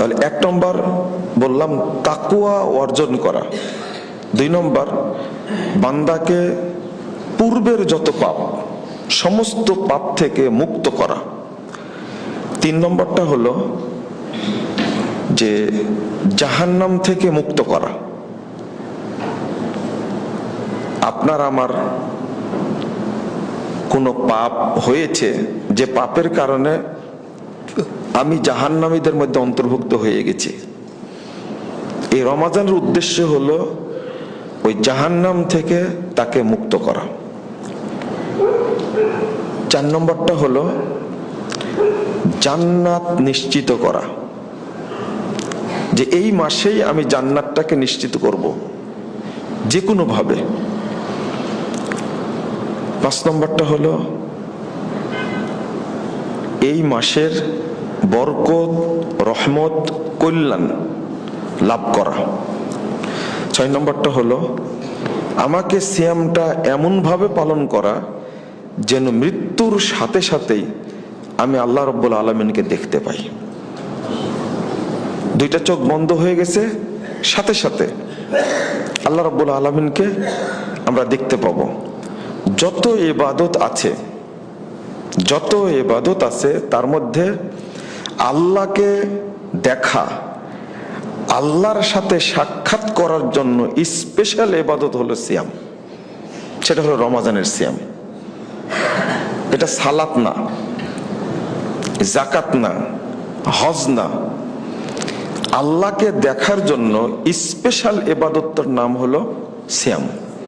তাহলে 1 নম্বর বললাম তাকওয়া অর্জন করা, 2 নম্বর বান্দাকে পূর্বের যত পাপ সমস্ত পাপ থেকে মুক্ত করা, 3 নম্বরটা হলো যে জাহান্নাম থেকে মুক্ত করা। আপনার আমার কোনো পাপ হয়েছে যে পাপের কারণে আমি জাহান্নামীদের মধ্যে অন্তর্ভুক্ত হয়ে গেছি, এই রমাজানের উদ্দেশ্য হলো ওই জাহান্নাম থেকে তাকে মুক্ত করা। 4 নম্বরটা হলো জান্নাত নিশ্চিত করা, যে এই মাসেই আমি জান্নাতটাকে নিশ্চিত করব যে কোনো ভাবে। 5 নম্বরটা হলো এই মাসের বরকত, রহমত, কল্যাণ লাভ করা। 6 নম্বরটা হলো আমাকে সিয়ামটা এমন ভাবে পালন করা যেন মৃত্যুর সাথে সাথেই আমি আল্লাহ রাব্বুল আলামিনকে দেখতে পাই। 2টা চোখ বন্ধ হয়ে গেছে, সাথে সাথে আল্লাহ রাব্বুল আলামিনকে আমরা দেখতে পাবো। যত ইবাদত আছে তার মধ্যে আল্লাহকে দেখা, আল্লাহর সাথে সাক্ষাৎ করার জন্য স্পেশাল ইবাদত হলো সিয়াম। সেটা হলো রমাজানের সিয়াম। এটা সালাত না, যাকাত না, হজ না, আল্লাহকে দেখার জন্য স্পেশাল ইবাদতটার নাম হলো সিয়াম।